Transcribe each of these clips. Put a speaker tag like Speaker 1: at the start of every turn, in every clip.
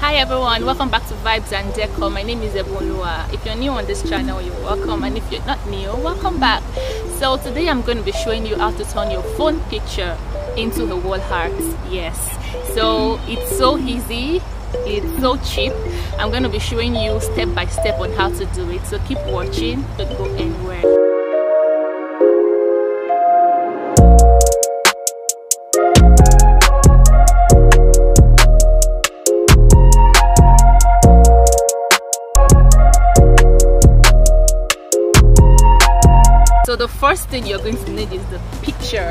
Speaker 1: Hi everyone, welcome back to Vibes and Decor. My name is Ebonua. If you're new on this channel, you're welcome, and if you're not new, welcome back. So today I'm going to be showing you how to turn your phone picture into a wall art. Yes, so it's so easy, it's so cheap. I'm going to be showing you step by step on how to do it, so keep watching, don't go anywhere. So the first thing you're going to need is the picture.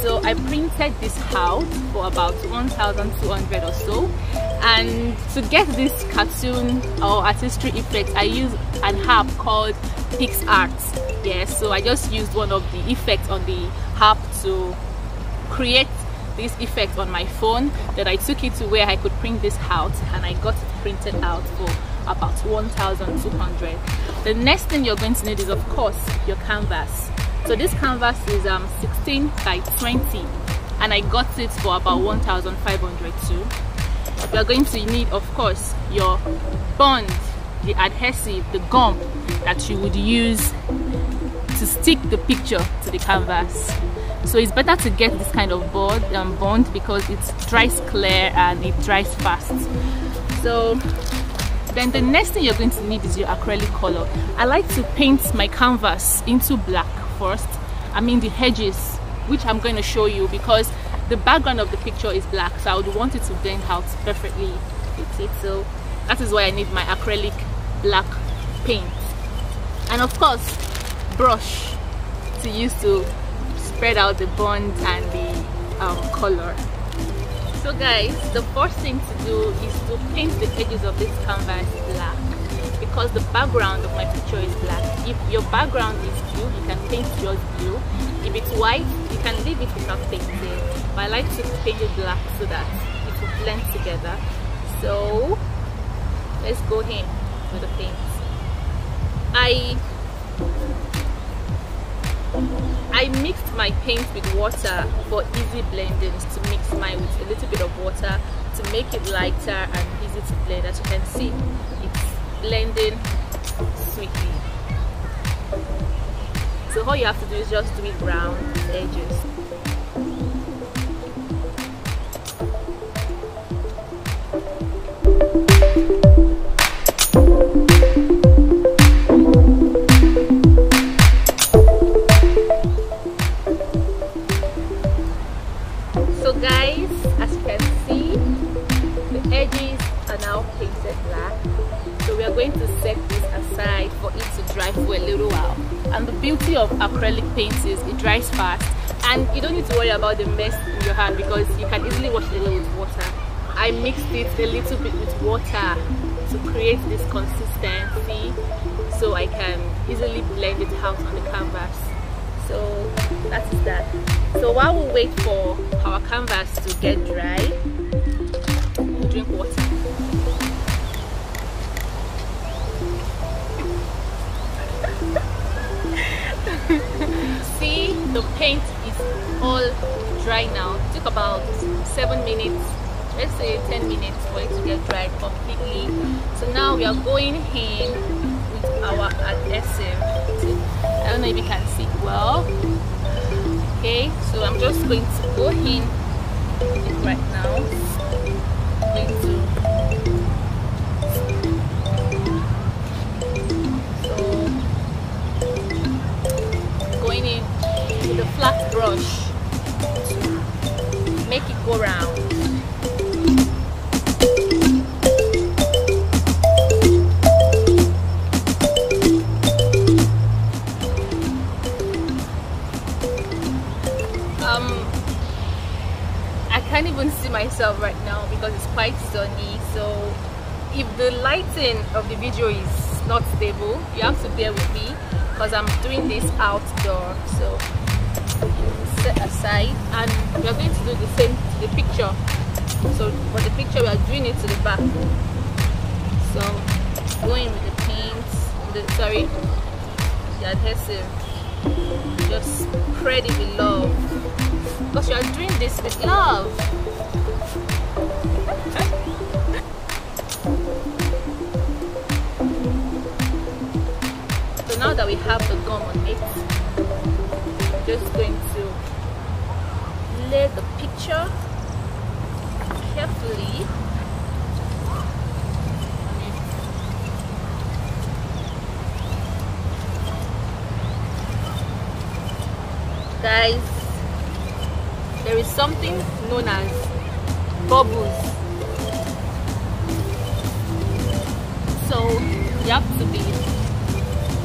Speaker 1: So I printed this out for about 1,200 or so, and to get this cartoon or artistry effect I use an app called PixArt. Yes, so I just used one of the effects on the app to create this effect on my phone. Then I took it to where I could print this out, and I got it printed out for about 1,200. The next thing you're going to need is, of course, your canvas. So this canvas is 16 by 20, and I got it for about 1,500 too. You're going to need, of course, your bond, the adhesive, the gum that you would use to stick the picture to the canvas. So it's better to get this kind of bond because it dries clear and it dries fast. So then the next thing you're going to need is your acrylic color. I like to paint my canvas into black first. I mean the edges, which I'm going to show you because the background of the picture is black, so I would want it to blend out perfectly with it. So that is why I need my acrylic black paint, and of course brush to use to spread out the bond and the color. So guys, the first thing to do is to paint the edges of this canvas black because the background of my picture is black. If your background is blue, you can paint just blue. If it's white, you can leave it without painting. But I like to paint it black so that it will blend together. So let's go in with the paint. I mixed my paint with water for easy blending, to mix mine with a little bit of water to make it lighter and easy to blend. As you can see, it's blending sweetly. So all you have to do is just do it round the edges. So guys, as you can see, the edges are now painted black. So we are going to set this aside for it to dry for a little while. And the beauty of acrylic paints is it dries fast, and you don't need to worry about the mess in your hand because you can easily wash it away with water. I mixed it a little bit with water to create this consistency so I can easily blend it out on the canvas. So that is that. So while we wait for our canvas to get dry, we'll drink water. See, the paint is all dry now. It took about 7 minutes, let's say 10 minutes for it to get dried completely. So now we are going in with our adhesive. I don't know if you can see it well. Okay, so I'm just going to go in with it right now. I'm going to going in with a flat brush to make it go round. I can't even see myself right now because it's quite sunny, so if the lighting of the video is not stable, you have to bear with me because I'm doing this outdoor. So set aside, and we are going to do the same to the picture. So for the picture, we are doing it to the back. So going with the paint, the adhesive, just spread it with love because you are doing this with love. that we have the gum on it, I'm just going to lay the picture carefully. Guys, there is something known as bubbles, so you have to be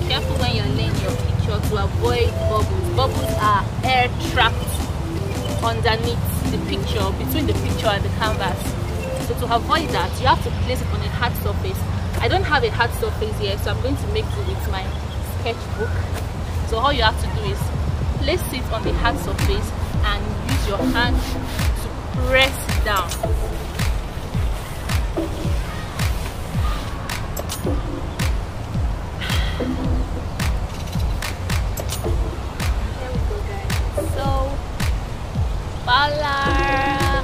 Speaker 1: careful when you're laying your picture to avoid bubbles. Bubbles are air trapped underneath the picture, between the picture and the canvas. So to avoid that, you have to place it on a hard surface. I don't have a hard surface here, so I'm going to make do with my sketchbook. So all you have to do is place it on the hard surface and use your hand to press down. There we go, guys. So voila,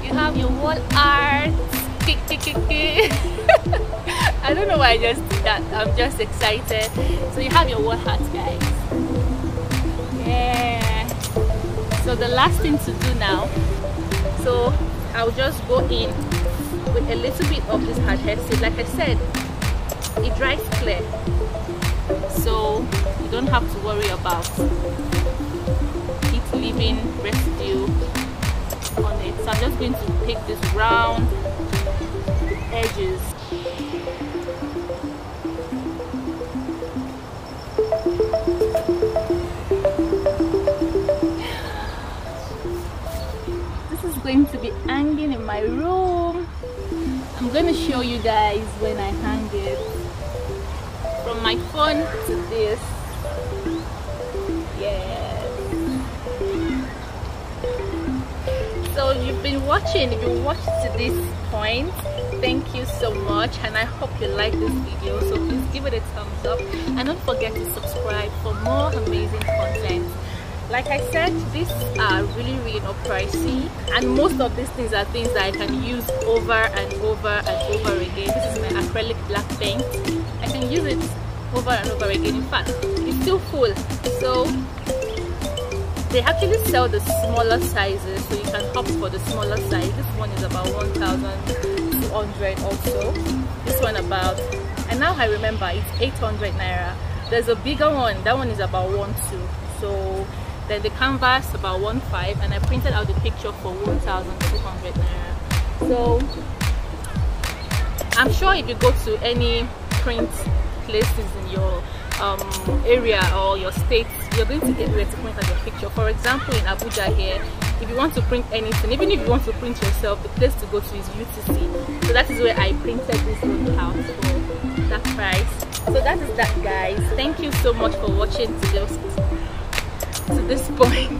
Speaker 1: you have your wall art. I don't know why I just did that. I'm just excited. So you have your wall art, guys. Yeah. So the last thing to do now, so I'll just go in with a little bit of this adhesive. Like I said, it dries clear, so you don't have to worry about it leaving residue on it. So I'm just going to take this round edges. Going to be hanging in my room. I'm going to show you guys when I hang it. From my phone to this. Yes. So you've been watching. If you watched to this point, thank you so much, and I hope you like this video. So please give it a thumbs up and don't forget to subscribe for more amazing content. Like I said, these are really not pricey, and most of these things are things that I can use over and over and over again. This is my acrylic black paint. I can use it over and over again. In fact, it's still full. So they actually sell the smaller sizes, so you can opt for the smaller size. This one is about 1,200 also. This one about, and now I remember, it's 800 naira. There's a bigger one, that one is about 1,200. So then the canvas about 1,500, and I printed out the picture for 1,200 naira. So I'm sure if you go to any print places in your area or your state, you're going to get where to print out your picture. For example, in Abuja here, if you want to print anything, even if you want to print yourself, the place to go to is UTC. So that is where I printed this one out for that price. So that is that, guys. Thank you so much for watching to this point,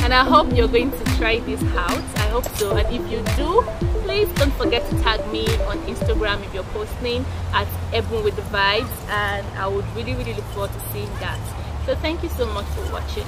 Speaker 1: and I hope you're going to try this out. I hope so, and if you do, please don't forget to tag me on Instagram if you're posting at Ebun with the Vibes, and I would really look forward to seeing that. So thank you so much for watching.